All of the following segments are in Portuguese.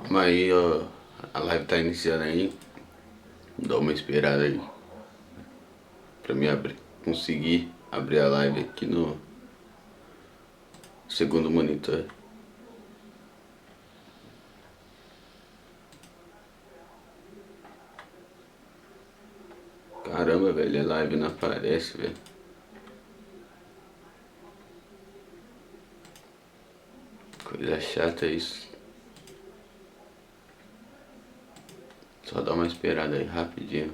Mas aí, ó, a live tá iniciando aí. Dá uma esperada aí pra mim conseguir abrir a live aqui no segundo monitor. Caramba, velho, a live não aparece, velho. Coisa chata isso. Só dá uma esperada aí rapidinho.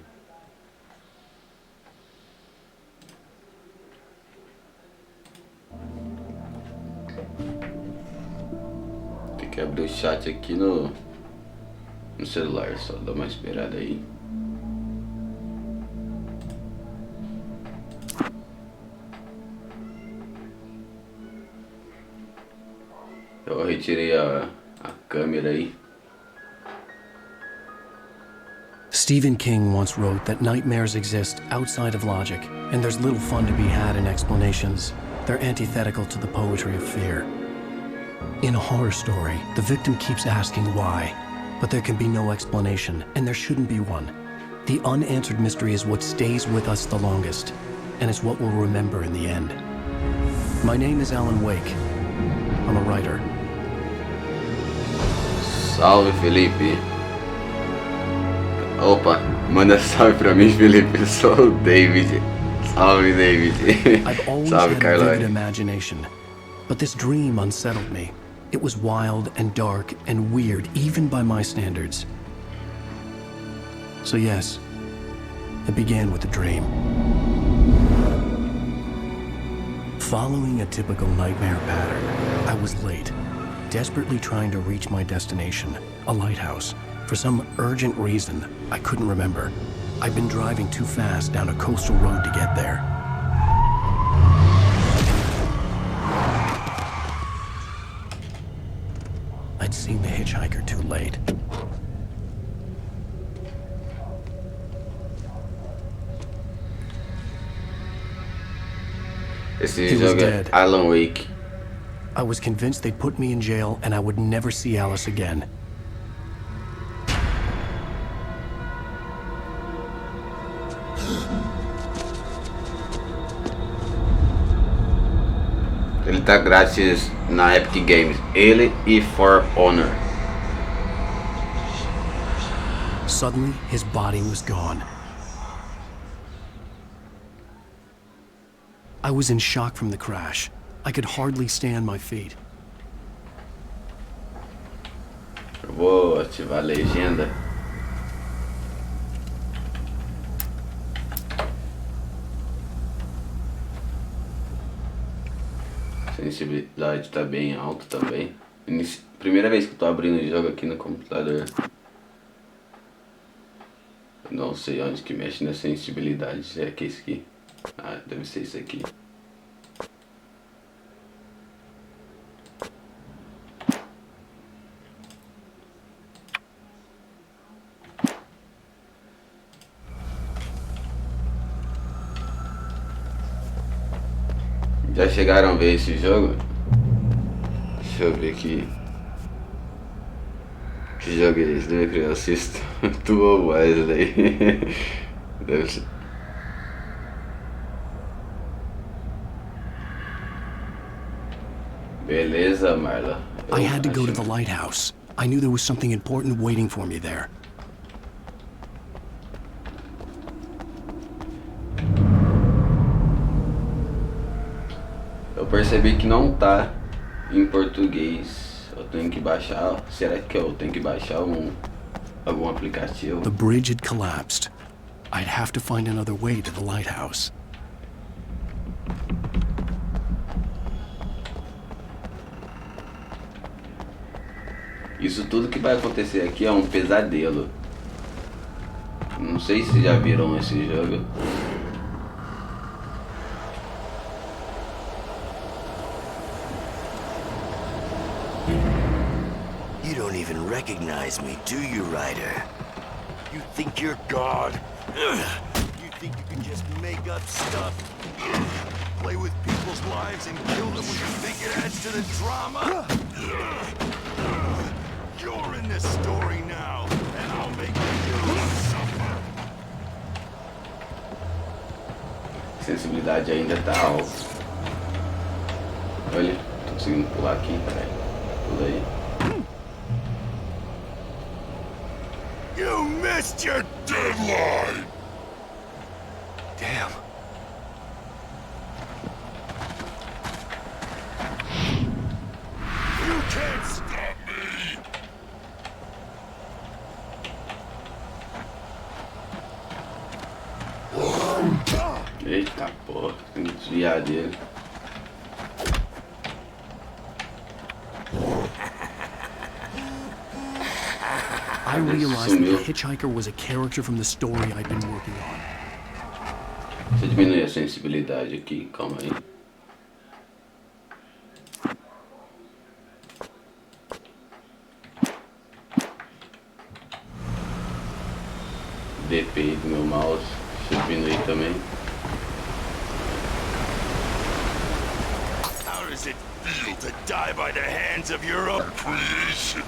Tem que abrir o chat aqui no celular, só dá uma esperada aí. Eu retirei a câmera aí. Stephen King once wrote that nightmares exist outside of logic, and there's little fun to be had in explanations. They're antithetical to the poetry of fear. In a horror story, the victim keeps asking why, but there can be no explanation, and there shouldn't be one. The unanswered mystery is what stays with us the longest, and it's what we'll remember in the end. My name is Alan Wake. I'm a writer. Salve, Felipe. Opa, manda salve pra mim, Felipe. Eu sou o David. Salve, David. I've always Salve, had a vivid Carlone. imagination, but this dream unsettled me. It was wild and dark and weird, even by my standards. So yes, it began with a dream. Following a typical nightmare pattern, I was late, desperately trying to reach my destination, a lighthouse. For some urgent reason, I couldn't remember. I'd been driving too fast down a coastal road to get there. I'd seen the hitchhiker too late. Esse He was jogo é dead. Alan Wake. I was convinced they'd put me in jail and I would never see Alice again. Ele tá grátis na Epic Games. Ele e For Honor. Suddenly, his body was gone. I was in shock from the crash. I could hardly stand my feet. Eu vou ativar a legenda. Sensibilidade tá bem alta também. Primeira vez que eu tô abrindo o jogo aqui no computador. Eu não sei onde que mexe na sensibilidade. Se é que esse aqui. Ah, deve ser isso aqui. Já chegaram a ver esse jogo? Deixa eu ver aqui. Que jogo é esse? Deve criar assisto. Tu ou mais daí. Deve ser. Beleza, Marla. I had to go to the lighthouse. I knew there was something important waiting for me there. Eu percebi que não tá em português. Eu tenho que baixar. Será que eu tenho que baixar algum aplicativo? The bridge had collapsed. I'd have to find another way to the lighthouse. Isso tudo que vai acontecer aqui é um pesadelo. Não sei se já viram esse jogo. You don't even recognize me, do you, Ryder? You think you're God? You think you can just make up stuff? Play with people's lives and kill them when you think it adds to the drama? You're in this story now, and I'll make you suffer. Sensibilidade ainda tá alta. Olha, tô conseguindo pular aqui, caralho. Pula aí. You missed your deadline! Damn. You can't stop me! Eita porra, tem que desviar dele. I realized that the hitchhiker was a character from the story I'd been working on. Deixa eu diminuir a sensibilidade aqui, calma aí. DPI do meu mouse, deixa eu diminuir também. How does it feel to die by the hands of your own creation?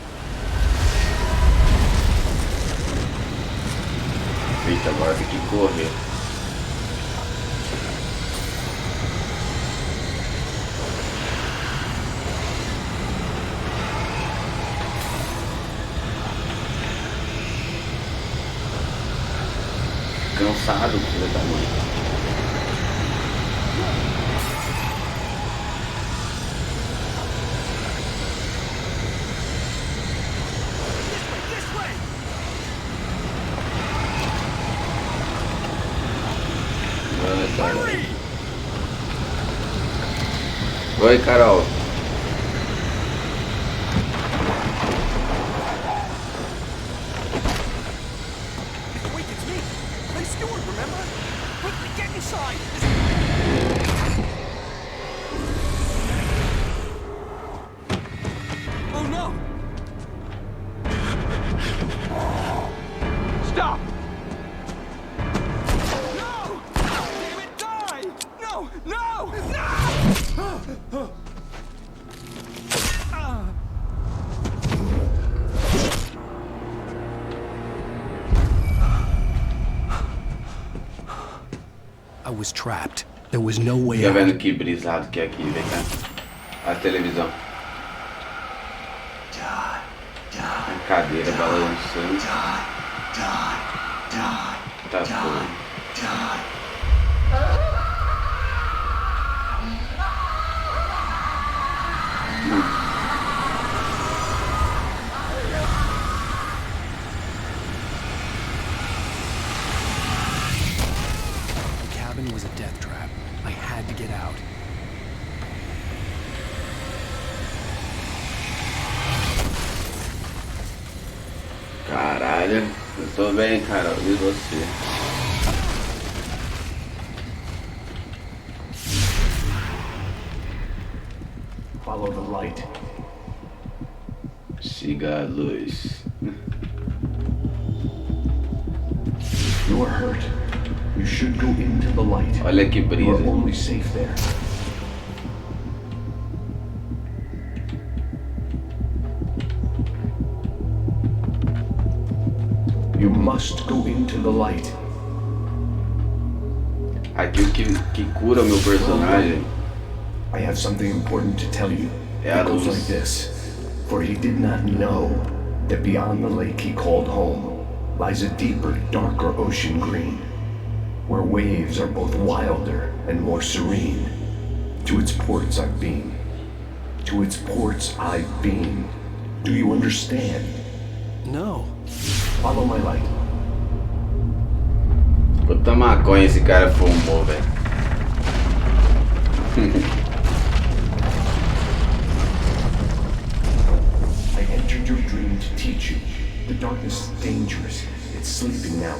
Eita, agora tem que correr. Cansado, filho da mãe. Oi, Carol. Wait, it's me. Hey, Stewart, remember? Quickly, get inside. Oh no! Stop! No! Damn it, die! No! No! No! I was trapped. There was no way Tá out. vendo que brisado que é aqui, vem cá. A televisão. A cadeira balançando. Tá bom. The cabin was a death trap. I had to get out. Caralho, eu tô bem, Carol, e você? Follow the light. Siga a luz. You are hurt. You should go into the light. Olha que You are brisa. only safe there. You must go into the light. Aqui o que cura o meu personagem I have something important to tell you. É a It goes luz. like this. For he did not know that beyond the lake he called home lies a deeper, darker ocean green, where waves are both wilder and more serene. To its ports I've been. To its ports I've been. Do you understand? No. Follow my light. Quanta maconha esse cara fumou, velho. I entered your dream to teach you. The darkness is dangerous. It's sleeping now.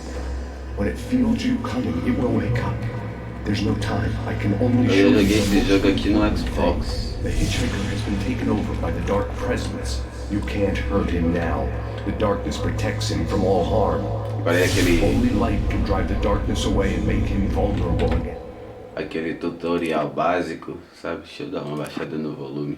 When it feels you coming, it will wake up. There's no time. I can only show Eu you joguei esse the jogo aqui no most Xbox. The hitchhiker has been taken over by the dark presence. You can't hurt him now. The darkness protects him from all harm. Parece Only light can drive the darkness away and make him vulnerable again. aquele tutorial básico, sabe? Deixa eu dar uma baixada no volume.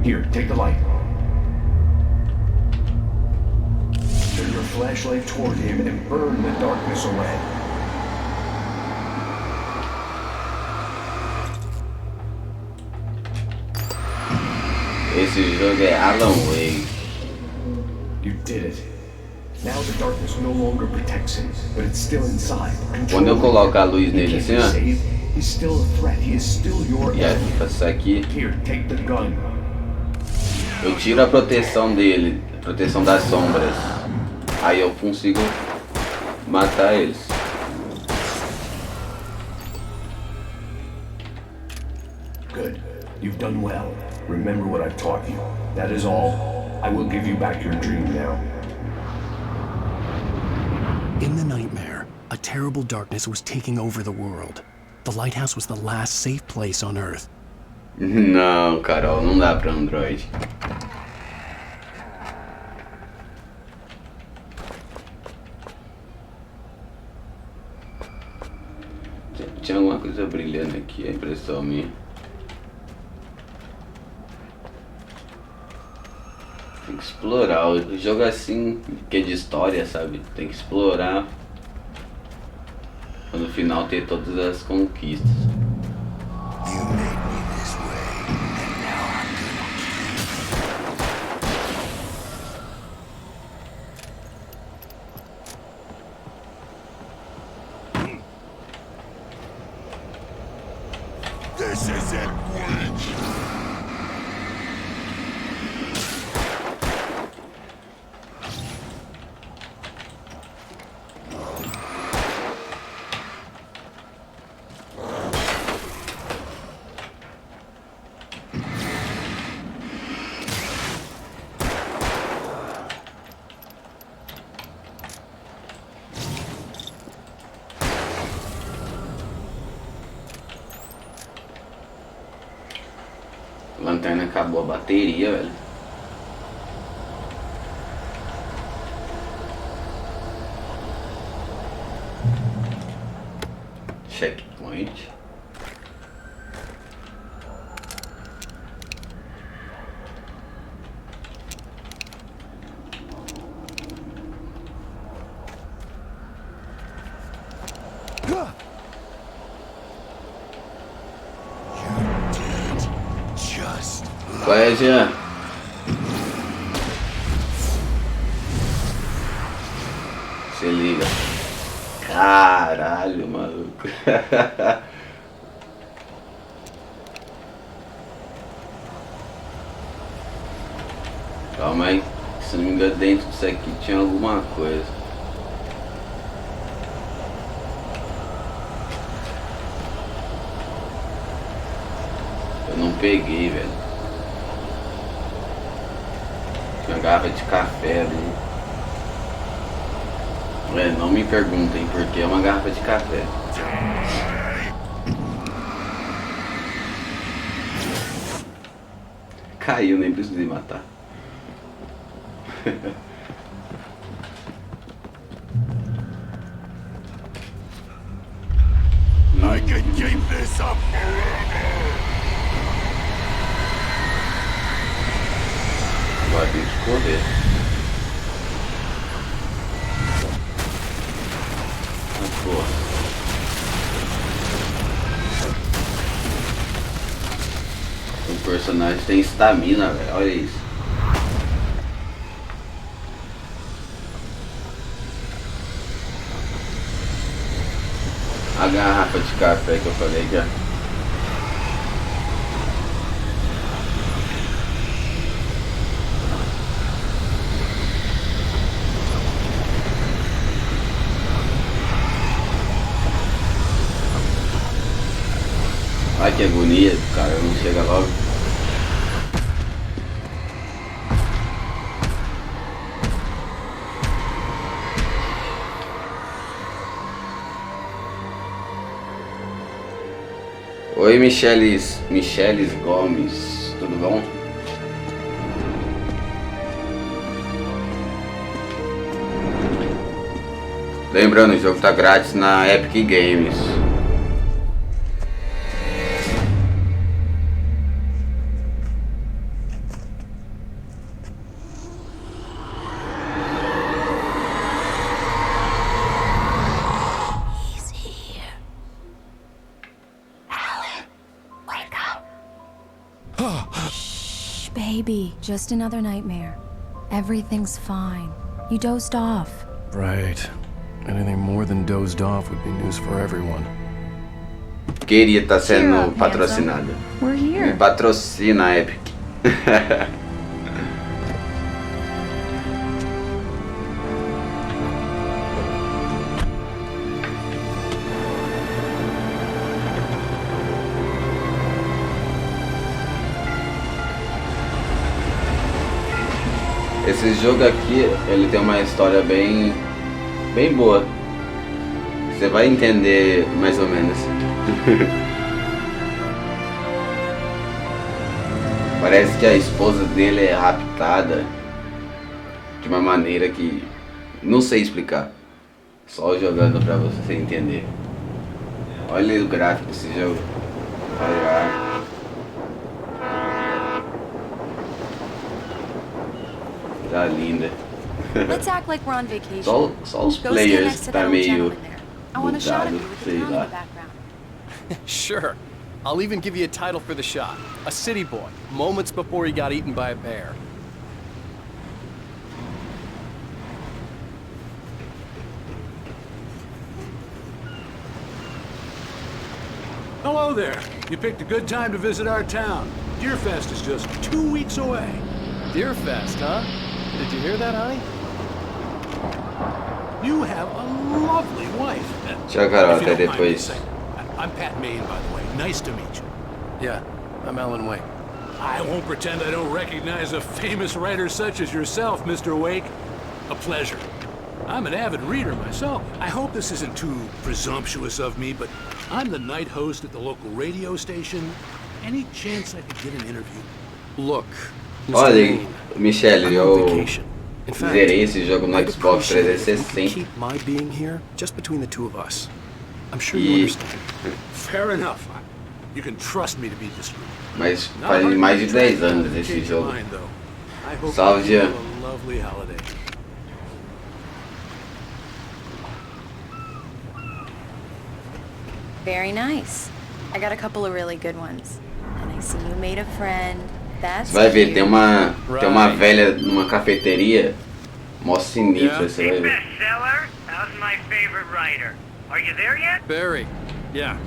Here, take the light. Turn your flashlight toward him and burn the darkness away. Esse jogo é Alan Wake. You did it. Now the darkness no longer protects him, but it's still inside. Quando eu coloco a luz nele assim, ó, He's still a threat. He is still your e enemy. essa aqui, Here, take the gun. eu tiro a proteção dele, proteção das sombras. Aí eu consigo matar eles. Good. You've done well. Remember what I've taught you. That is all. I will give you back your dream now. In the nightmare, a terrible darkness was taking over the world. The lighthouse was the last safe place on Earth. Não, Carol, não dá pra Android. Tinha alguma coisa brilhando aqui, a impressão minha. Tem que explorar, o jogo assim, que é de história, sabe? Tem que explorar pra no final ter todas as conquistas. You made me this way, and now I'm gonna... This isn't working. Lanterna acabou a bateria, velho. Checkpoint. Qual é, Jean? Se liga. Caralho, maluco. Calma aí. Se não me engano, dentro disso aqui tinha alguma coisa. Eu não peguei, velho. Uma garrafa de café ali. Não me perguntem por que é uma garrafa de café. Caiu, nem precisei matar. I can keep this up forever. Agora tem que correr. Ah, porra. O personagem tem estamina, velho. Olha isso. A garrafa de café que eu falei já. Ai, que agonia, o cara não chega logo. Oi, Michelis Gomes, tudo bom? Lembrando, o jogo tá grátis na Epic Games. Shh, baby. Just another nightmare. Everything's fine. You dozed off. Right. Anything more than dozed off would be news for everyone. Queria estar Cheer sendo up, patrocinada. handsome. We're Me here. patrocina, Epic. Esse jogo aqui, ele tem uma história bem boa. Você vai entender mais ou menos. Parece que a esposa dele é raptada de uma maneira que não sei explicar. Só jogando pra você entender. Olha o gráfico desse jogo. Olha. Tá linda. Let's act like we're on vacation. Só os Go stand players next to tá that old meio gentleman there. I want a shot of you mudado, with the sei town in lá. the background. Sure. I'll even give you a title for the shot. A city boy, moments before he got eaten by a bear. Hello there. You picked a good time to visit our town. Deerfest is just 2 weeks away. Deerfest, huh? Did you hear that, honey? You have a lovely wife. Tchau, Carol, If you até don't mind me depois. saying, I'm Pat Maine, by the way. Nice to meet you. Yeah, I'm Alan Wake. I won't pretend I don't recognize a famous writer such as yourself, Mr. Wake. A pleasure. I'm an avid reader myself. I hope this isn't too presumptuous of me, but I'm the night host at the local radio station. Any chance I could get an interview? Look, Mr. Olha, Maine, Michele, I'm on eu vacation. In fact, zerei esse jogo no I'd Xbox appreciate it if we could 360 keep my being here just between the two of us. I'm sure you e understand. Fair enough. You can trust me to be discreet. mas Not faz hard mais to de 10 track anos down esse change jogo. your mind, though. I hope Salve, you Jean. have a lovely holiday. Very nice. I got a couple of really good ones. And I see you made a friend. That's Você vai ver, cute. tem uma Right. velha numa cafeteria, mó sinistra, Yeah. você vai ver. Bestseller? How's my favorite writer? Are you there yet? Barry, yeah,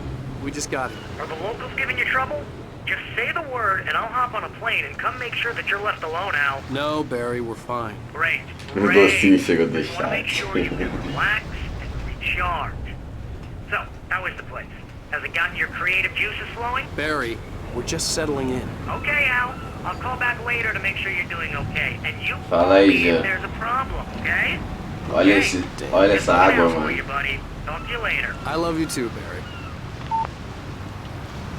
we just got here. Are the locals giving you trouble? Just say the word and I'll hop on a plane and come make sure that you're left alone, Al. No, Barry, we're fine. Great. O Great. docinho chegou do Just wanna make chat. sure you can relax and recharge. So, how is the place? Has it gotten your creative juices flowing? Barry, we're just settling in. Okay, Al. I'll call back later to make sure you're doing okay. And you Fala call aí, me Jean. if there's a problem, okay? Olha Okay. olha Just essa looking água, out for mano. you, buddy. Talk to you later. I love you too, Barry.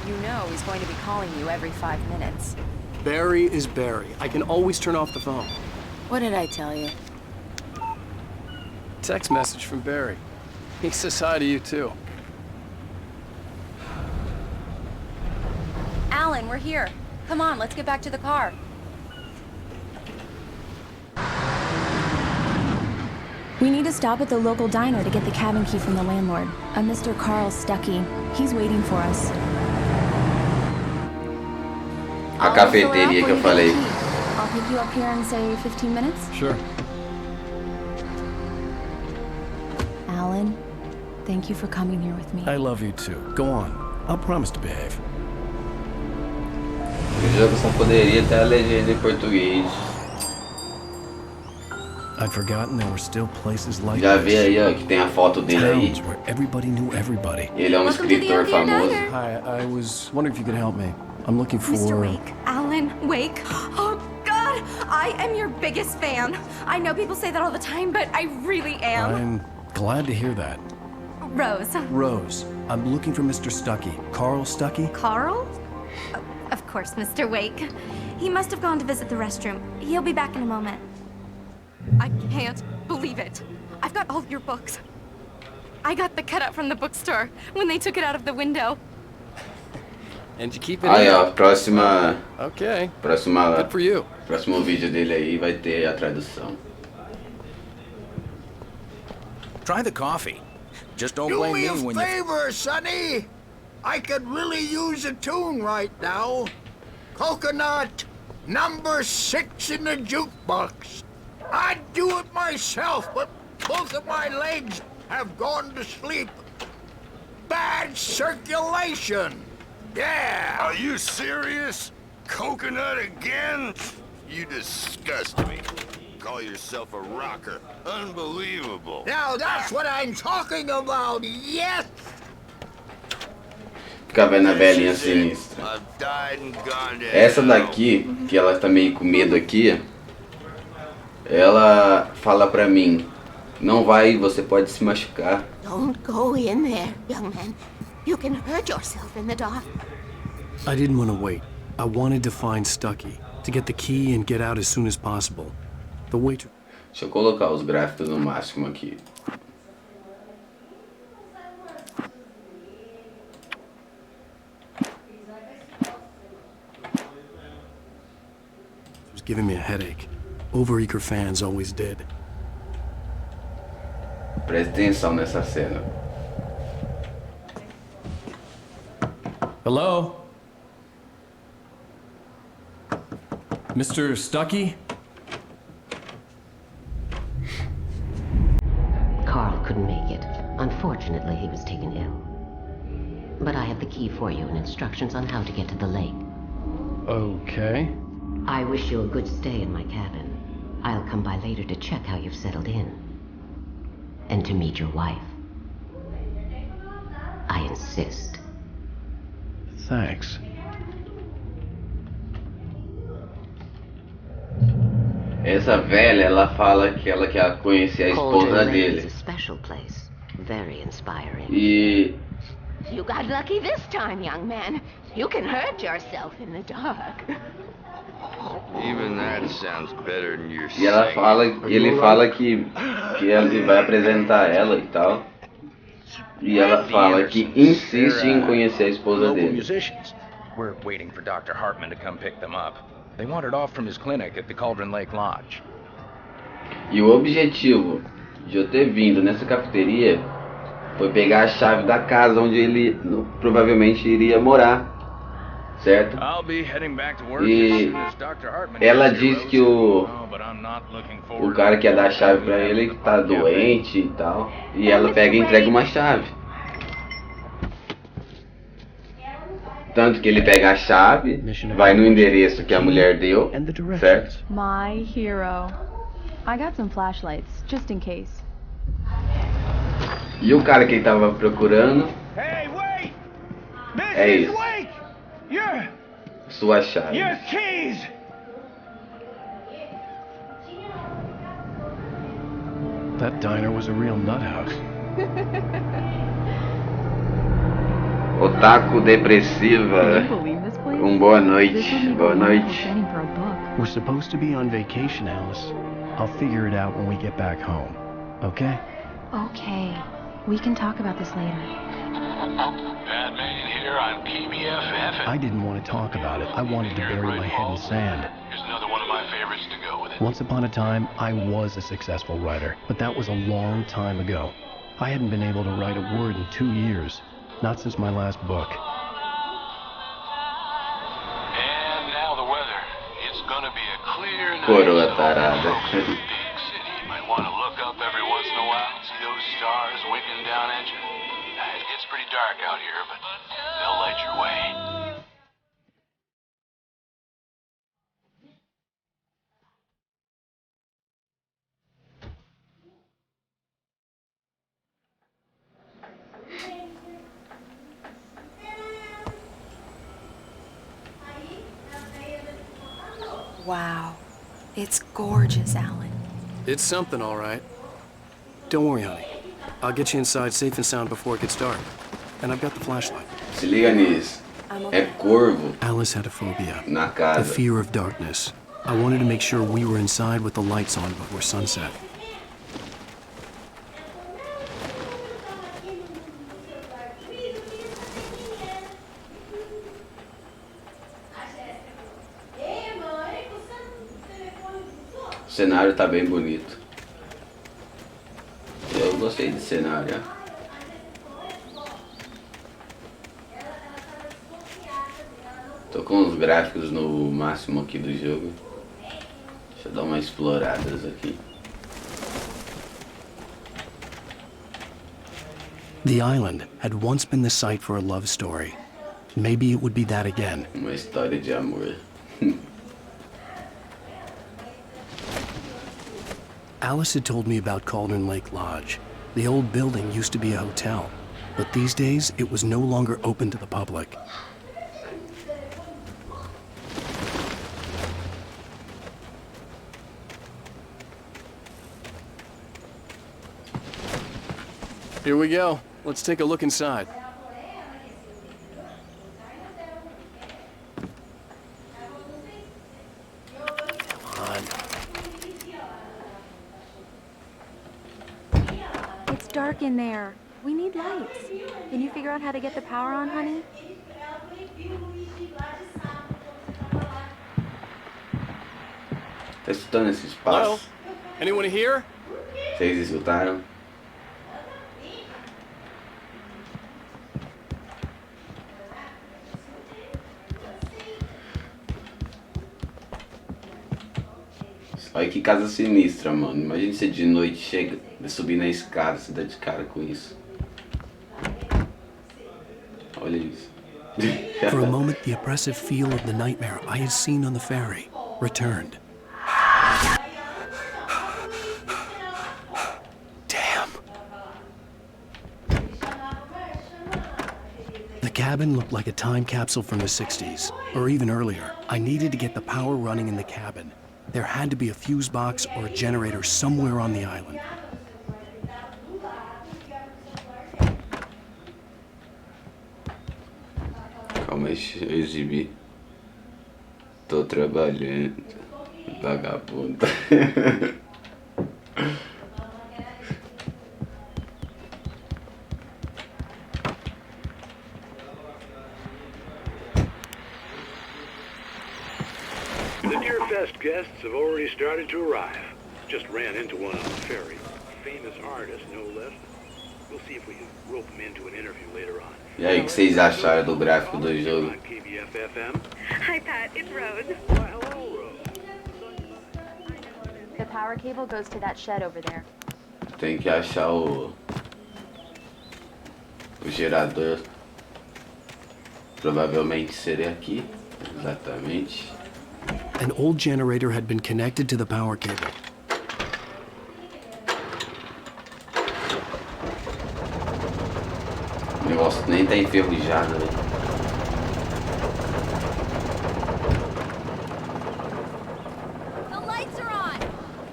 You know he's going to be calling you every 5 minutes. Barry is Barry. I can always turn off the phone. What did I tell you? Text message from Barry. He says hi to you too. Alan, we're here. Come on, let's get back to the car. We need to stop at the local diner to get the cabin key from the landlord, a Mr. Carl Stuckey. He's waiting for us. A cafeteria que eu falei. I'll pick you up here in, say, 15 minutes. Sure. Alan, thank you for coming here with me. I love you too. Go on. I'll promise to behave. O jogo só poderia ter a legenda em português. I'd forgotten there were still places like Já vi this. aí, ó, que tem a foto dele aí. Towns where everybody knew everybody. Ele é um Welcome to the escritor Empire famoso. Diner. Hi, I was wondering if you could help me. I'm looking for... Mr. Wake, Alan Wake. Oh, God, I am your biggest fan. I know people say that all the time, but I really am. I'm glad to hear that. Rose. Rose, I'm looking for Mr. Stuckey. Carl Stuckey? Carl? Of course, Mr. Wake. He must have gone to visit the restroom. He'll be back in a moment. I can't believe it. I've got all your books. I got the cutout from the bookstore when they took it out of the window. And you keep it Aí, in. ó, próximo Good for you. vídeo dele aí vai ter a tradução. Try the coffee. Just don't Do blame me me a when you... favor, Sonny. I could really use a tune right now. coconut, number 6 in the jukebox. I'd do it myself, but both of my legs have gone to sleep. Bad circulation. Yeah. Are you serious? Coconut again? You disgust me. Call yourself a rocker. Unbelievable. Now that's what I'm talking about, yes! Fica vendo a velhinha sinistra. I've died and gone to Essa hell. daqui, que ela tá meio com medo aqui, ela fala pra mim, não vai, você pode se machucar. Don't go in there, young man. You can hurt yourself in the dark. I didn't want to wait. I wanted to find Stucky, to get the key and get out as soon as possible. The waiter... Deixa eu colocar os gráficos no máximo aqui. It was giving me a headache. Overeager fans always did. Preste atenção nessa cena. Hello? Mr. Stucky? Carl couldn't make it. Unfortunately, he was taken ill. But I have the key for you and instructions on how to get to the lake. Okay. I wish you a good stay in my cabin. I'll come by later to check how you've settled in. And to meet your wife. I insist. Thanks. Essa velha, ela fala que ela quer conhecer a esposa dele. Is a special place. Very inspiring. E You got lucky this time, young man. You can hurt yourself in the dark. Even that sounds better than your E ela fala, ele fala que ele vai apresentar ela e tal. E ela fala que insiste em conhecer a esposa Local dele. musicians. We're waiting for Dr. Hartman to come pick them up. They wandered off from his clinic at the Cauldron Lake Lodge. E o objetivo de eu ter vindo nessa cafeteria foi pegar a chave da casa onde ele provavelmente iria morar, certo? I'll be heading back to work E as soon as Dr. Hartman ela gets here, diz que Rose. Oh, but I'm not looking o forward cara to que ia dar a chave pra ele tá doente e tal. E ela pega e entrega uma chave. Tanto que ele pega a chave, vai no endereço que a mulher deu, certo? My hero. I got some flashlights, just in case. E o cara que ele tava procurando Hey, wait! é Mrs. isso, Wake! sua chave. Your keys! That diner was a real nut house. Otaku depressiva. Boa noite. Boa noite. We're supposed to be on vacation, Alice. I'll figure it out when we get back home. Okay? Okay. We can talk about this later. Batman here on PBFF. I didn't want to talk about it. I wanted to bury my head in sand. Here's another one of my favorites to go with it. Once upon a time, I was a successful writer, but that was a long time ago. I hadn't been able to write a word in 2 years, not since my last book. And now the weather. It's gonna be a clear night. Coroa tarada. Big city. You might want to look up every once in a while, see those stars winking down at you. It gets pretty dark out here, but they'll light your way. Wow. It's gorgeous, Alan. It's something, all right. Don't worry, honey. I'll get you inside safe and sound before it gets dark. And I've got the flashlight. Se liga nisso. É corvo Alice had a phobia. na The casa. fear of darkness. I wanted to make sure we were inside with the lights on before sunset. O cenário tá bem bonito. Eu gostei desse cenário, ó. Tô com os gráficos no máximo aqui do jogo. Deixa eu dar uma exploradas aqui. The island had once been the site for a love story. Maybe it would be that again. Uma história de amor. Alice had told me about Cauldron Lake Lodge. The old building used to be a hotel, but these days it was no longer open to the public. Here we go. Let's take a look inside. It's dark in there. We need lights. Can you figure out how to get the power on, honey? Tá escutando esse espaço? Hello? Anyone here? Vocês escutaram? Olha que casa sinistra, mano. Imagina você de noite chega, subir na escada, você dá de cara com isso. Olha isso. For a moment, the oppressive feel of the nightmare I had seen on the ferry returned. Damn. The cabin looked like a time capsule from the 60s, or even earlier. I needed to get the power running in the cabin. There had to be a fuse box or a generator somewhere on the island. Calma, deixa eu exibir. Tô trabalhando. Vagabundo. The Deer Fest guests have already started to arrive. Just ran into one on the ferry. Famous artist, no less. We'll see if we can rope him into an interview later on. E aí, o que vocês acharam do gráfico do jogo? Hi, Pat. It's Rose. Hello, Rose. The power cable goes to that shed over there. Tem que achar o gerador. Provavelmente seria aqui. Exatamente. An old generator had been connected to the power cable. O negócio nem tá enferrujado, né? The lights are on.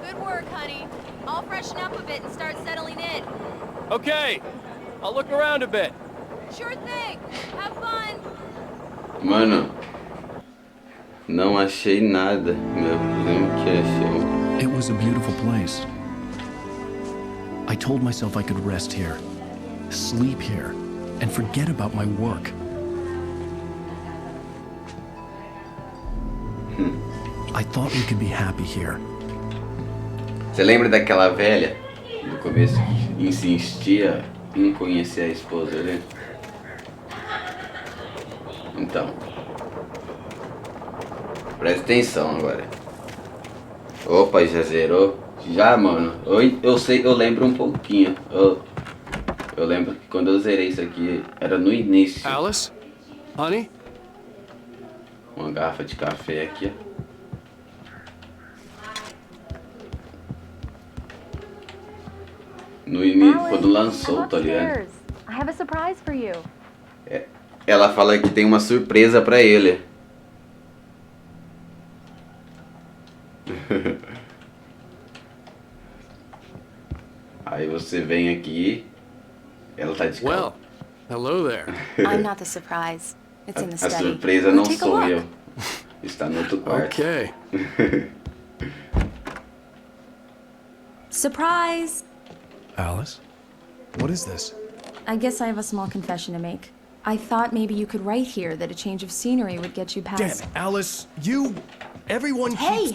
Good work, honey. I'll freshen up a bit and start settling in. Okay. I'll look around a bit. Sure thing. Have fun. Mano, não achei nada. Meu Deus, que achei. It was a beautiful place. I told myself I could rest here, sleep here, and forget about my work. I thought we could be happy here. Você lembra daquela velha? No começo insistia em conhecer a esposa, né? Então, presta atenção agora. Opa, já zerou? Já, mano. Eu sei, eu lembro um pouquinho. Eu lembro que quando eu zerei isso aqui era no início. Alice? Honey? Uma garrafa de café aqui, ó. No início, quando lançou, tá ligado? I have a surprise for you. Ela fala que tem uma surpresa pra ele. Aí você vem aqui, ela tá de Well, hello there. I'm not the surprise. It's in the A study. surpresa não Take a sou look. eu. Está no outro quarto. Okay. Surprise! Alice? What is this? I guess I have a small confession to make. I thought maybe you could write here that a change of scenery would get you past... Damn, Alice, everyone Hey,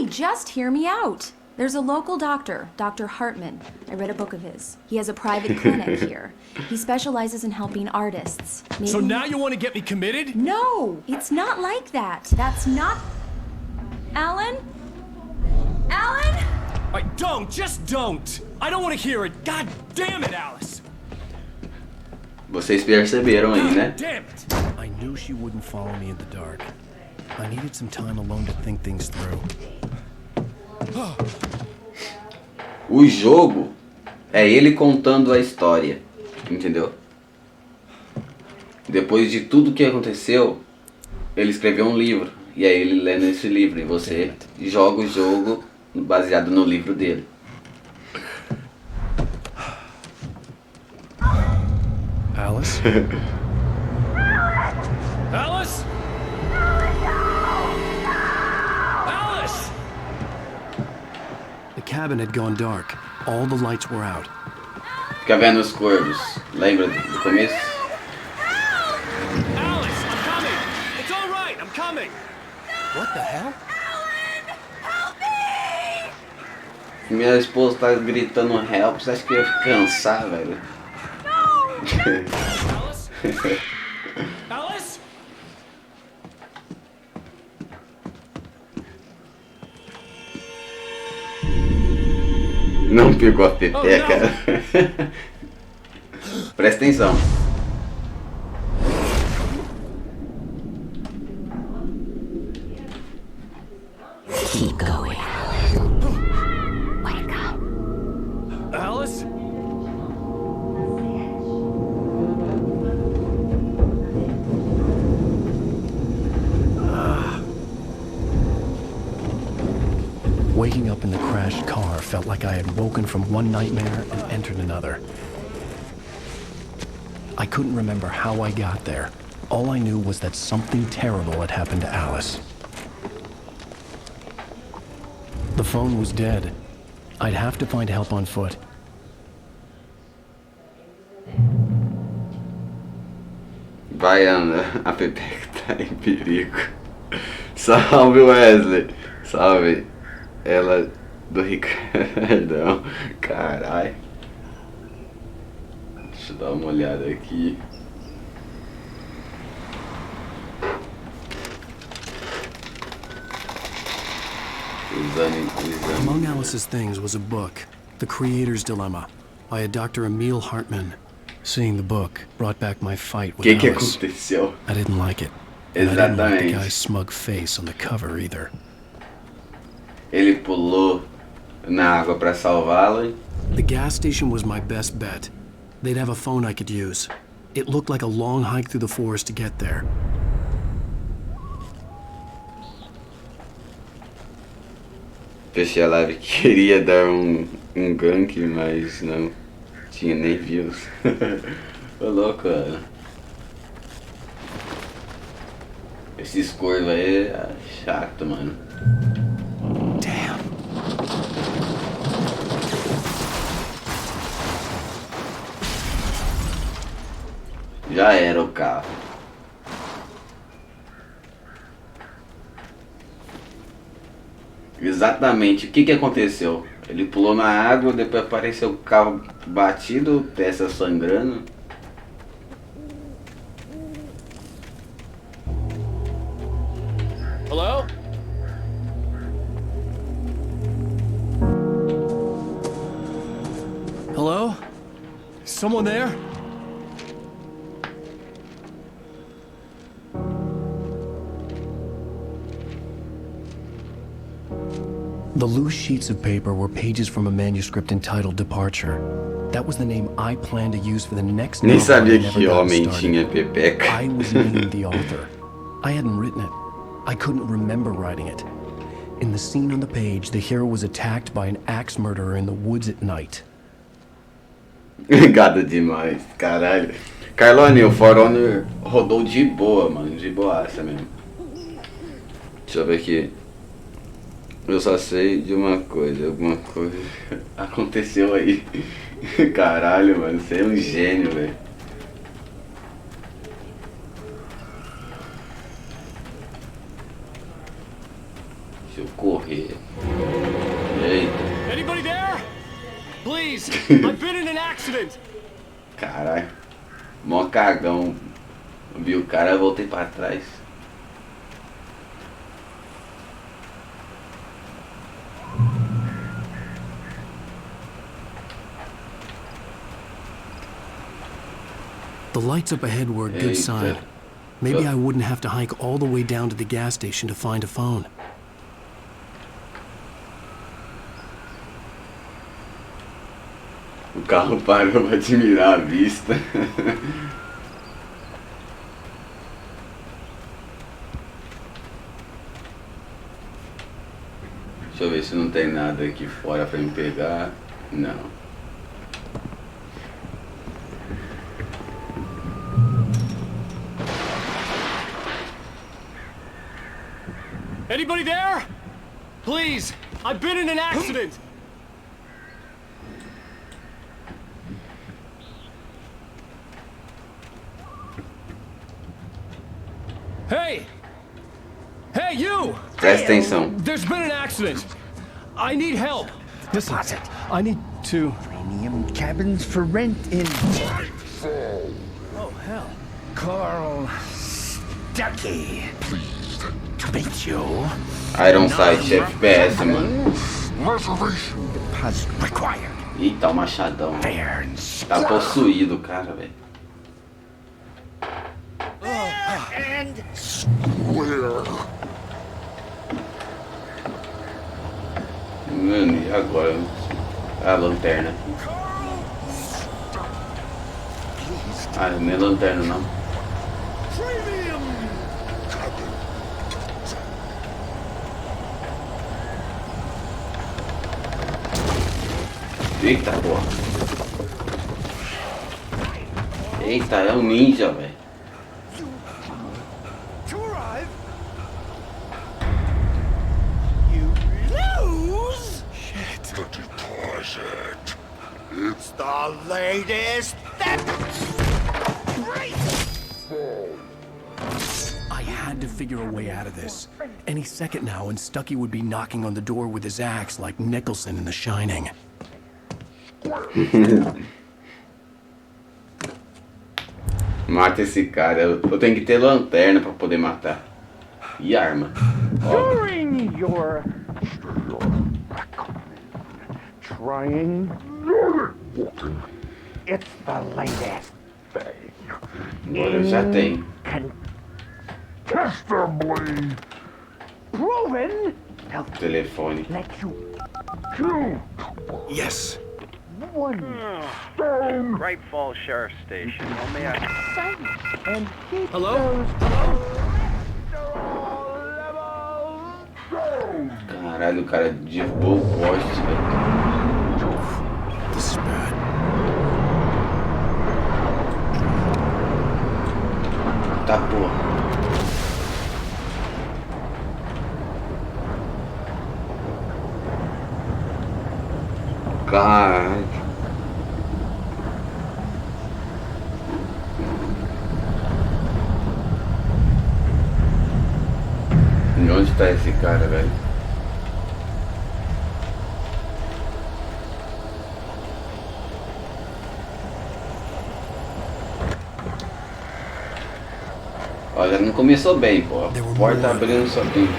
just hear me out. There's a local doctor, Dr. Hartman. I read a book of his. He has a private clinic here. He specializes in helping artists. Maybe... So now you want to get me committed? No, it's not like that. That's not... Alan? Alan? Just don't! I don't want to hear it. God damn it, Alice! Vocês perceberam aí, né? Damn it! I knew she wouldn't follow me in the dark. I needed some time alone to think things through. O jogo é ele contando a história, entendeu? Depois de tudo que aconteceu, ele escreveu um livro. E aí ele lê nesse livro e você joga o jogo baseado no livro dele. Alice? Alice? Alice! The cabin had gone dark. All the lights were out. Fica vendo os corvos. Lembra do começo? Alice, I'm coming! It's all right, I'm coming! What the hell? Minha esposa tá gritando help, você acha que eu ia cansar, velho? Alice? Alice? Não pegou a pepeca. Presta atenção. Keep going. Wake up. Alice? Waking up in the crashed car felt like I had woken from one nightmare and entered another. I couldn't remember how I got there. All I knew was that something terrible had happened to Alice. The phone was dead. I'd have to find help on foot. Vai, Ana, a pepeca tá em perigo. Salve, Wesley. Salve. Ela do Ricardão. Carai. Deixa eu dar uma olhada aqui. Among Alice's things was a book, The Creator's Dilemma, by a Dr. Emil Hartman. Seeing the book brought back my fight with Alice. Aconteceu? I didn't like it. And I didn't like the guy's smug face on the cover either. Ele pulou na água para salvá-la. The gas station was my best bet. They'd have a phone I could use. It looked like a long hike through the forest to get there. Fechei a live, queria dar um gank, mas não tinha nem views. Ô louco, Ana. Esses corvos aí é chato, mano. Damn. Já era o carro. Exatamente, o que aconteceu? Ele pulou na água, depois apareceu o carro batido, peça sangrando. Hello? Hello? Someone there? The loose sheets of paper were pages from a manuscript entitled Departure. That was the name I planned to use for the next Nem novel. sabia que homem tinha pepeca. I was named the author. I hadn't written it. I couldn't remember writing it. In the scene on the page, the hero was attacked by an axe murderer in the woods at night. Gado demais, caralho. Carlone, o For Honor rodou de boa, mano, de boaça mesmo. Deixa eu ver aqui. Eu só sei de uma coisa, alguma coisa aconteceu aí. Caralho, mano, você é um gênio, velho. Deixa eu correr. Eita. Anybody there? Please, I've been in an accident. Caralho, mó cagão. Vi o cara, eu voltei pra trás. The lights up ahead were a good sign. Maybe I wouldn't have to hike all the way down to the gas station to find a phone. O carro parou pra admirar a vista. Deixa eu ver se não tem nada aqui fora pra me pegar. Não. Anybody there? Please, I've been in an accident. Hey! Hey, you! Presta atenção. There's been an accident. I need help. Listen, I need to... Premium cabins for rent in... Oh, hell. Carl Stucky. Pleased to meet you. Iron Sight FPS, mano. Reservation deposit required. Eita, o machadão. Tá possuído o cara, velho. And square. Mano, e agora? A lanterna. Ah, não é lanterna não. Eita porra. Eita, é um ninja, velho. It's the latest. I had to figure a way out of this. Any second now, and Stucky would be knocking on the door with his axe like Nicholson in The Shining. Mata esse cara. Eu tenho que ter lanterna pra poder matar. E arma. During your trying, it's the latest thing. Eu já tenho. Contestably proven. Telefone. Let you two. Yes. One stone. Great Falls Sheriff Station. Only I... And keep Hello? Caralho, o cara derrubou o poste, velho. This is bad. Tá porra. Caralho. E onde tá esse cara, velho? Olha, não começou bem, pô. A porta abrindo sozinho.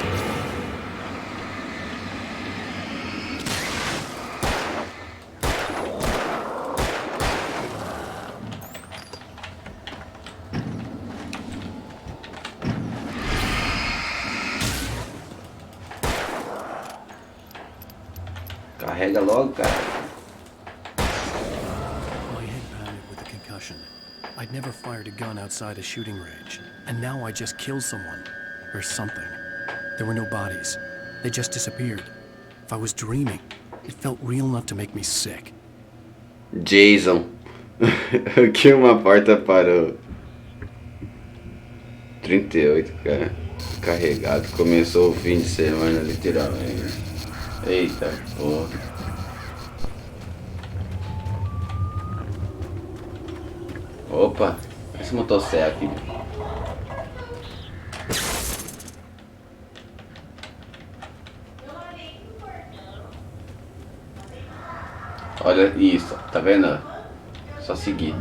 Carrega logo, cara. My head pounded with a concussion. I'd never fired a gun outside a shooting range, and now I just killed someone. Or something. There were no bodies. They just disappeared. If I was dreaming, it felt real enough to make me sick. Jason. Aqui uma porta parou. 38, cara. Carregado. Começou o fim de semana, literalmente. Eita, porra. Opa, esse motosserra aqui. Olha isso, tá vendo? Só seguir.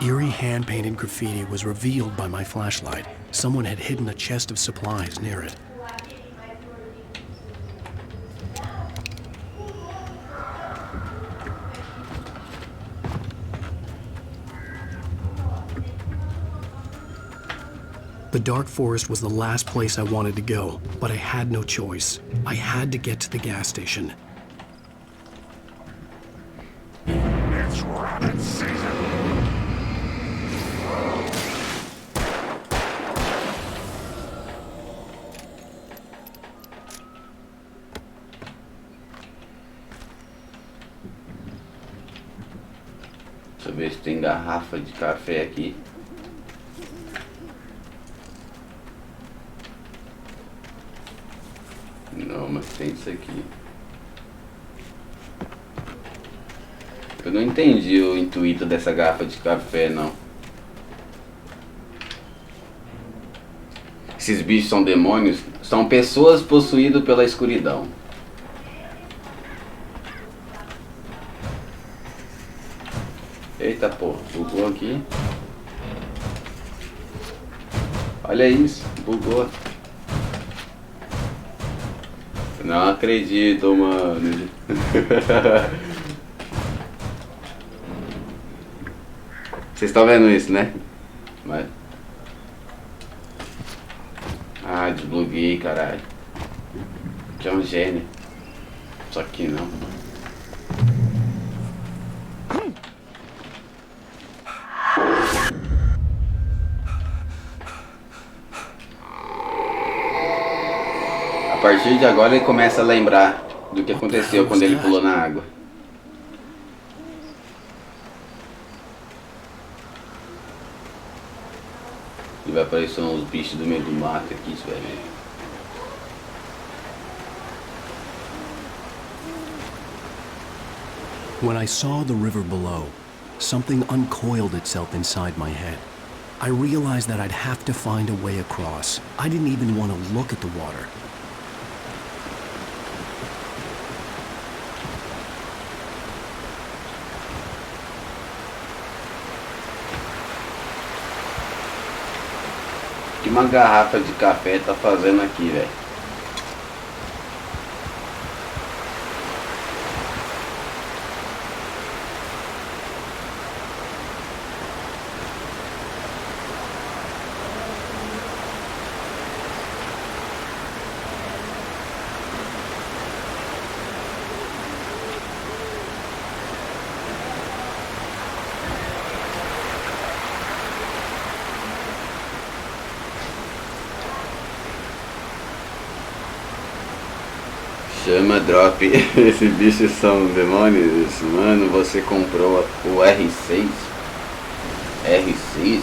Eerie hand-painted graffiti was revealed by my flashlight. Someone had hidden a chest of supplies near it. The dark forest was the last place I wanted to go, but I had no choice. I had to get to the gas station. It's rabbit season! Deixa eu ver se tem garrafa de café aqui. Não, mas tem isso aqui. Eu não entendi o intuito dessa garrafa de café, não. Esses bichos são demônios? São pessoas possuídas pela escuridão. Eita porra, bugou aqui. Olha isso, bugou. Não acredito, mano. Vocês estão vendo isso, né? Mas... Ah, desblogueei, caralho. Que é um gênio. Só que não. A partir de agora ele começa a lembrar do que aconteceu quando ele pulou na água. E vai aparecer uns bichos do meio do mato aqui, você vai ver. When I saw the river below, something uncoiled itself inside my head. I realized that I'd have to find a way across. I didn't even want to look at the water. O que uma garrafa de café tá fazendo aqui, velho? Chama drop. Esses bichos são demônios. Mano, você comprou o R6? R6?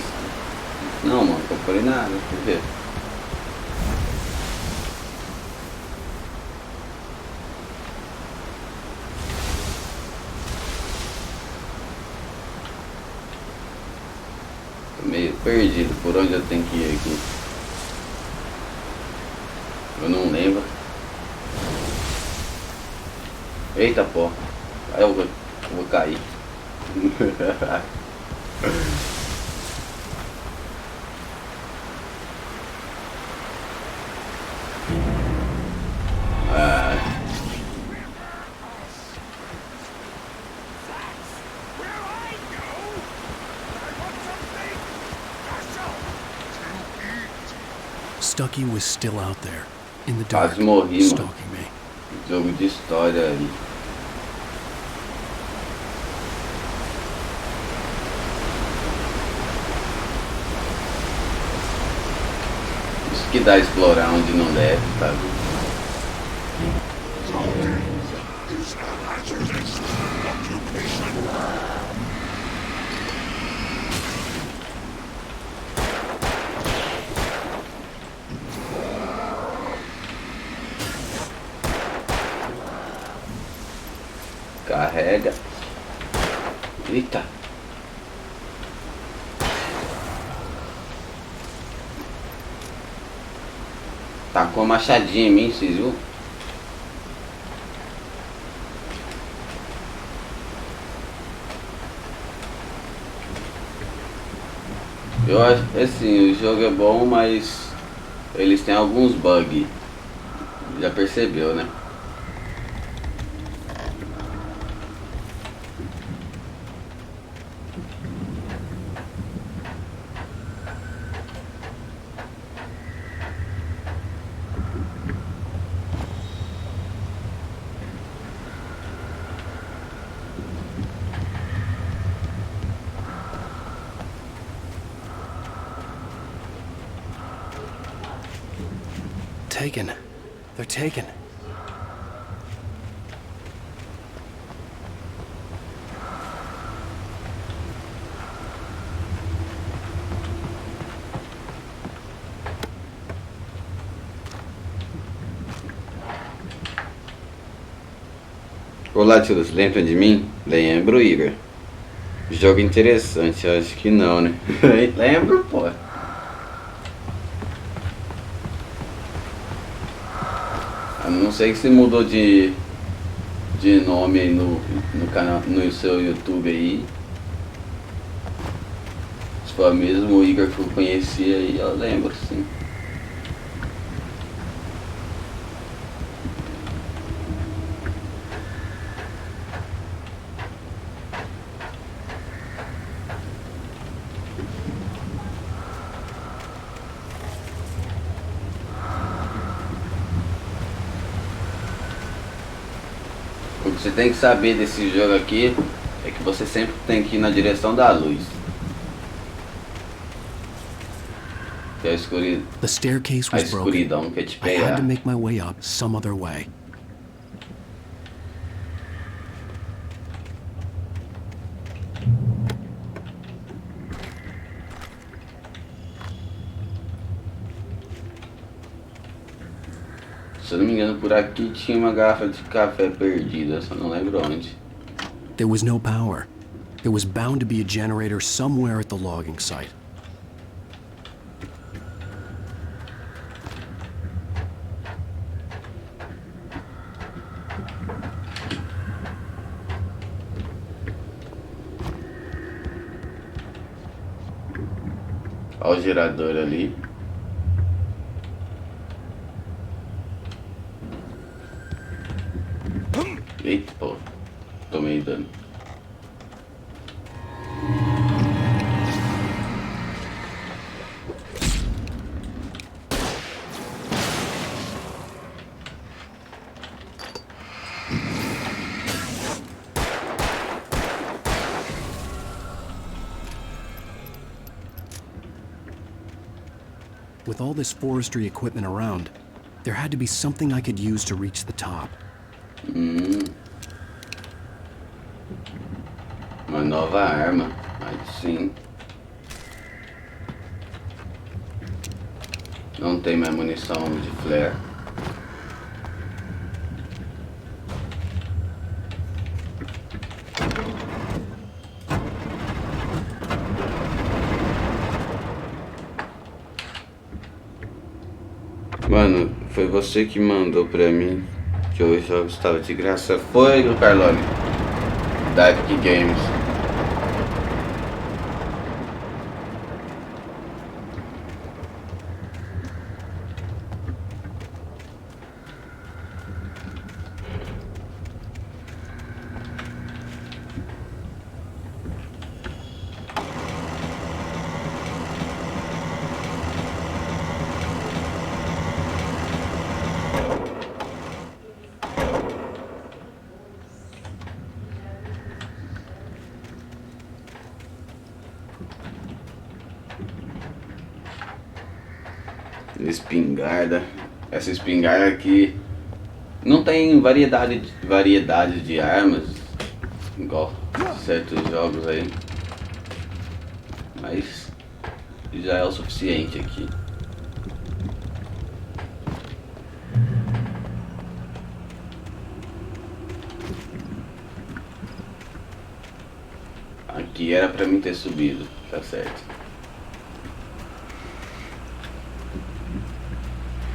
Não, mano, comprei nada. Quer ver? Tô meio perdido por onde eu tenho que ir aqui. Eu não lembro. Eita pô, aí eu vou cair. Stucky was still out there, in the dark, Quase morri, mano. stalking me. Jogo de história ali. Isso que dá a explorar onde não deve, sabe? Carrega. Eita. Tacou uma machadinha em mim, vocês viram? Eu acho assim, o jogo é bom, mas eles têm alguns bugs. Já percebeu, né? Taken. They're taken. Olá, TioLuci, lembra de mim? Lembro, Igor. Jogo interessante, eu acho que não, né? Lembro, pô. Não sei se mudou de nome aí no canal, no seu YouTube aí. Se for mesmo o Igor que eu conhecia aí, eu lembro sim. O que você tem que saber desse jogo aqui é que você sempre tem que ir na direção da luz. Que é a escuridão. The staircase was broken. Que te I had to pegar. make my way up some other way. Se eu não me engano, por aqui tinha uma garrafa de café perdida, só não lembro onde. There was no power. There was bound to be a generator somewhere at the logging site. Olha o gerador ali. Eita, pô. Tomei dano. With all this forestry equipment around, there had to be something I could use to reach the top. Uma nova arma, aí sim. Não tem mais munição de flare. Mano, foi você que mandou pra mim que hoje o jogo estava de graça. Foi do Carlone, da Epic Games. Espingarda. Essa espingarda aqui não tem variedade de armas igual certos jogos aí, mas já é o suficiente aqui. Aqui era pra mim ter subido, tá certo.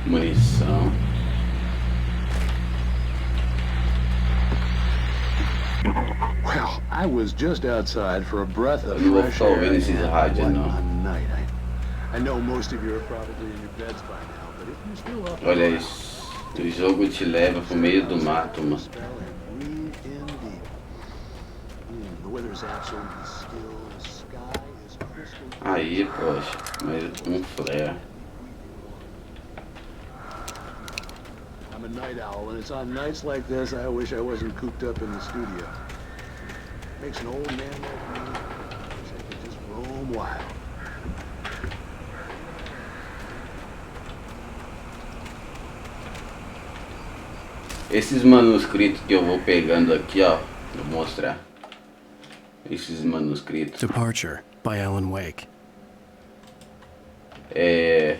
Munição. Inscrição. Well, I was just outside for a breath of Eu não vou fresh ficar air. ouvindo esses rádios, não. Night. I know most of you are probably in your beds by now, but if you're still up, Olha isso. O jogo te leva pro meio do mato, mano. The weather's absolutely still. The sky is crystal. Aí, poxa, mais um flare. I'm a night owl, and it's on nights like this I wish I wasn't cooped up in the studio. Makes an old man like me wish I could just roam wild. Esses manuscritos que eu vou pegando aqui, ó, vou mostrar. Esses manuscritos. Departure by Alan Wake. É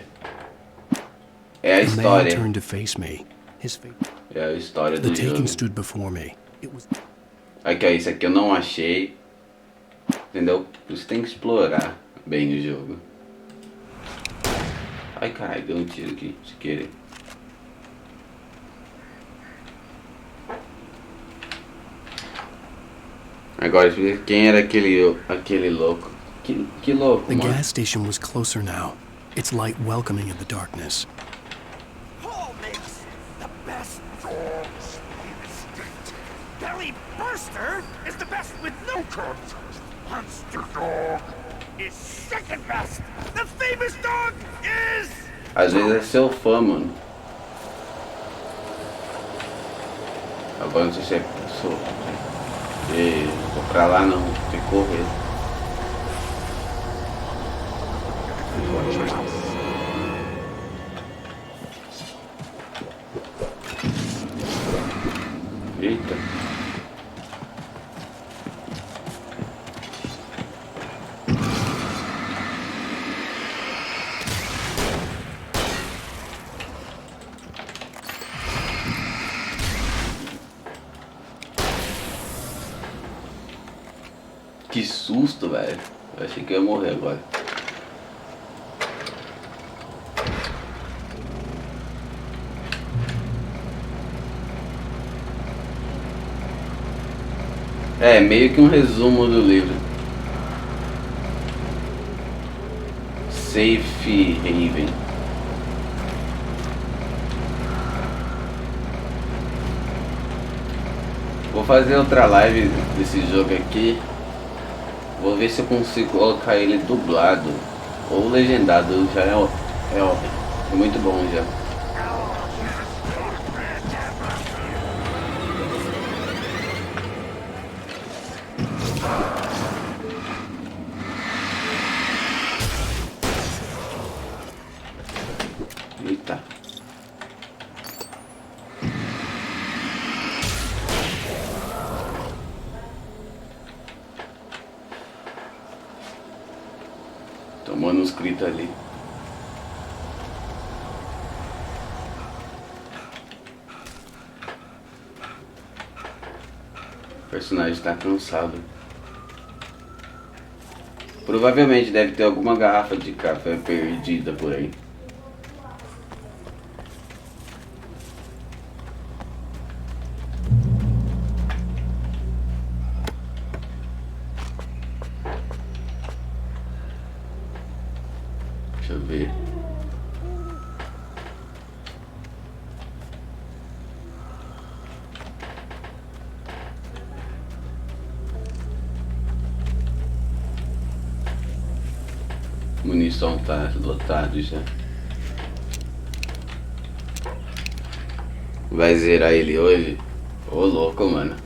a The man história. turned to face me. His face. É a história The do taken jogo. stood before me. It was Aqui, ó, isso aqui eu não achei. Entendeu? Você tem que explorar bem o jogo. Ai, caralho, deu um tiro aqui, se querer. Agora, quem era aquele louco? Que louco, The mano. gas station was closer now, its light welcoming in the darkness. Paul makes the best dogs in the state. Belly Burster is the best with no contest. Monster Dog is second best. The famous dog is... Às vezes é seu fã, mano. Agora não sei se é pessoa. E vou pra lá não, tem que correr. Eita. Que susto, velho. Eu achei que eu ia morrer agora. É, meio que um resumo do livro. Safe Haven. Vou fazer outra live desse jogo aqui. Vou ver se eu consigo colocar ele dublado ou legendado. Já é muito bom já. Eita. Tem um manuscrito ali. O personagem está cansado. Provavelmente deve ter alguma garrafa de café perdida por aí. Deixa eu ver. Munição tá lotado já. Vai zerar ele hoje? Ô louco, mano.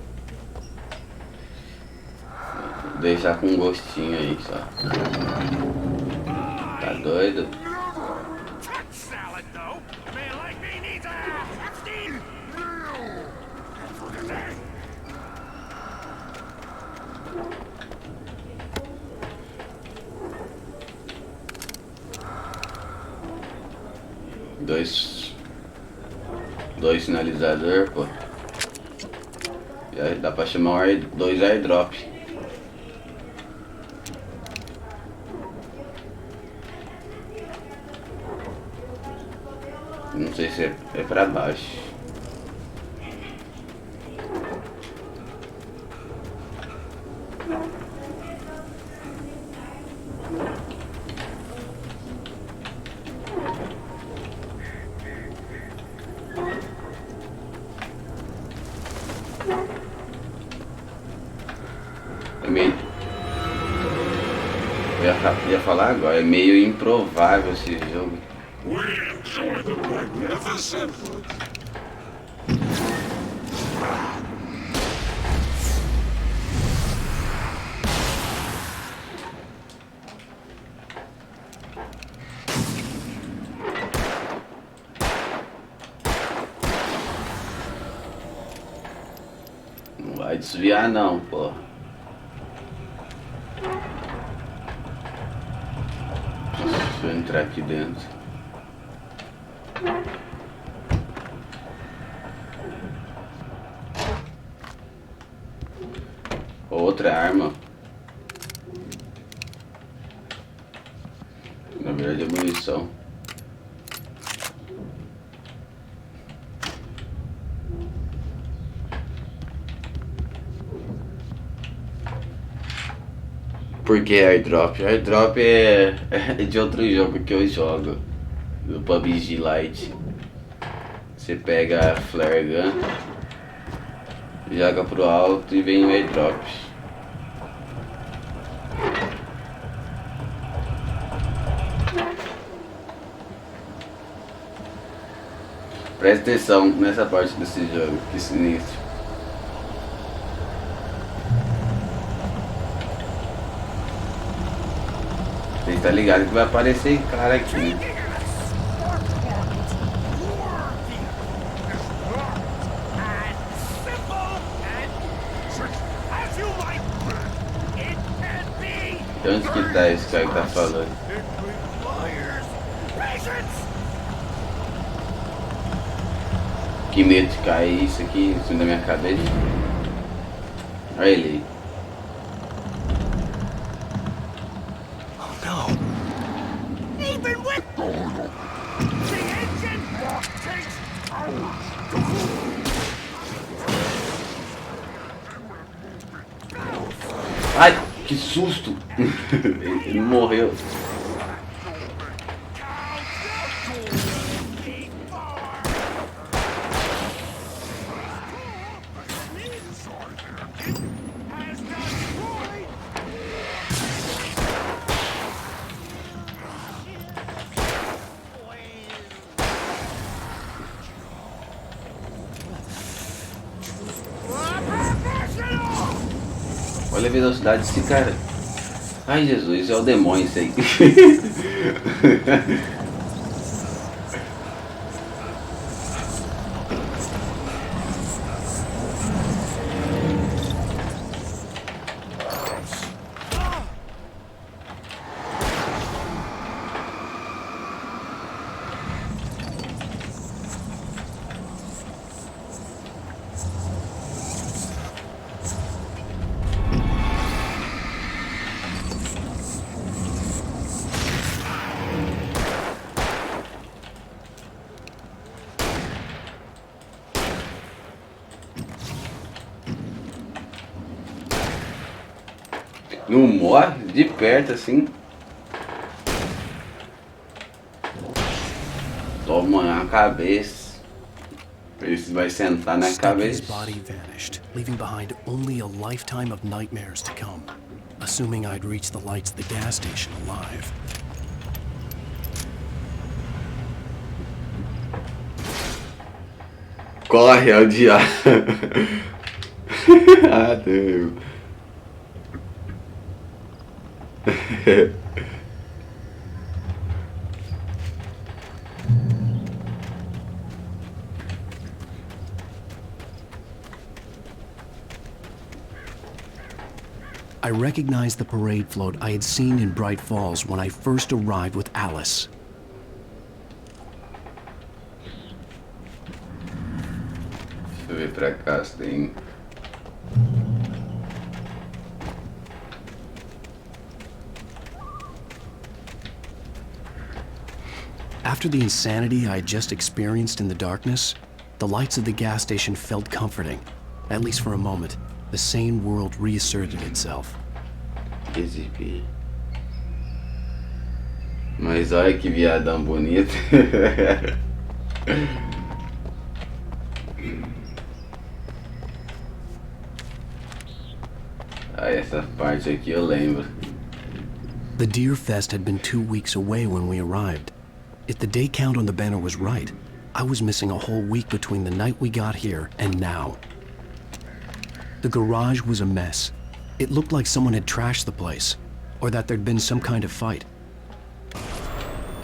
Vou deixar com um gostinho aí só. Tá doido? Dois sinalizador, pô. Já dá pra chamar dois airdrop. Não sei se é pra baixo. É meio... Eu ia falar agora, é meio improvável esse jogo. Não vai desviar não, pô. Deixa eu entrar aqui dentro. Outra arma. Na verdade é munição. Por que airdrop? Airdrop é de outro jogo que eu jogo, do PUBG LITE. Você pega a flare gun, joga pro alto e vem o airdrop. Presta atenção nessa parte desse jogo, que sinistro. Você tá ligado que vai aparecer cara aqui. De onde que tá esse cara que tá falando? Que medo de cair isso aqui em cima da minha cabeça. Olha ele aí. Ai, que susto! Ele morreu. Olha a velocidade desse cara. Ai Jesus, é o demônio isso aí. Não morre de perto assim. Toma na cabeça. Esse vai sentar na cabeça. His body vanished, leaving behind only a lifetime of nightmares to come. Assuming I'd reach the lights at the gas station alive. Corre, é o diabo. Ah, Deus. I recognized the parade float I had seen in Bright Falls when I first arrived with Alice. Deixa eu ver pra cá se tem... After the insanity I had just experienced in the darkness, the lights of the gas station felt comforting. At least for a moment, the sane world reasserted itself. Mas olha que viadão bonito. Ah, essa parte aqui eu lembro. The Deer Fest had been 2 weeks away when we arrived. If the day count on the banner was right, I was missing a whole week between the night we got here and now. The garage was a mess. It looked like someone had trashed the place, or that there'd been some kind of fight.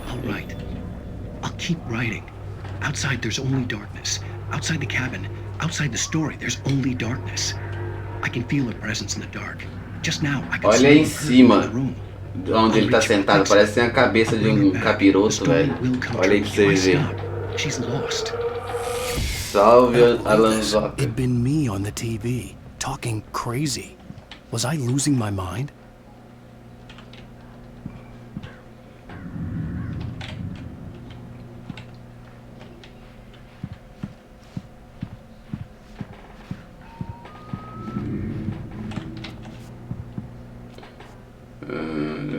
All right. I'll keep writing. Outside, there's only darkness. Outside the cabin, outside the story, there's only darkness. I can feel her presence in the dark. Just now, I can Olha aí em cima, onde ele tá sentado, parece a cabeça de capiroto, velho. Olha aí pra vocês verem. She's lost. Salve a Lanzoca. It'd been me on the TV, talking crazy. Was I losing my mind?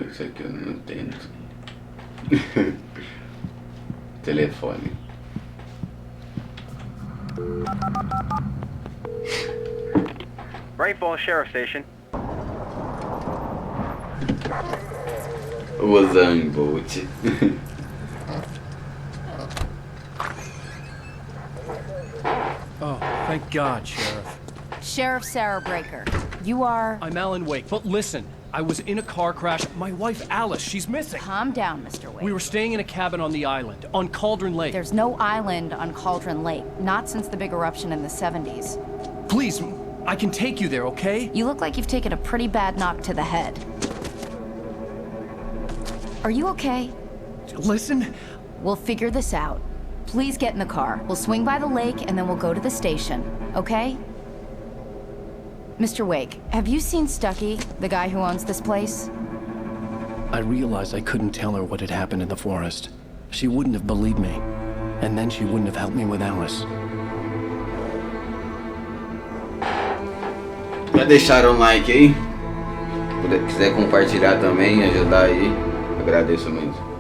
Isso aqui eu não entendo. Telefone. Bright Falls Sheriff Station. Was Bolt. Oh, thank God, Sheriff. Sheriff Sarah Breaker. You are... I'm Alan Wake, but listen. I was in a car crash. My wife, Alice, she's missing. Calm down, Mr. Wake. We were staying in a cabin on the island, on Cauldron Lake. There's no island on Cauldron Lake, not since the big eruption in the 70s. Please, I can take you there, okay? You look like you've taken a pretty bad knock to the head. Are you okay? Listen. We'll figure this out. Please get in the car. We'll swing by the lake and then we'll go to the station, okay? Mr. Wake, have you seen Stucky, the guy who owns this place? I realized I couldn't tell her what had happened in the forest. She wouldn't have believed me, and then she wouldn't have helped me with Alice. Já deixaram o like aí? Se quiser compartilhar também, ajudar aí, agradeço muito.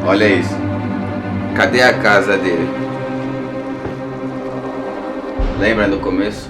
Olha isso. Cadê a casa dele? Lembra no começo?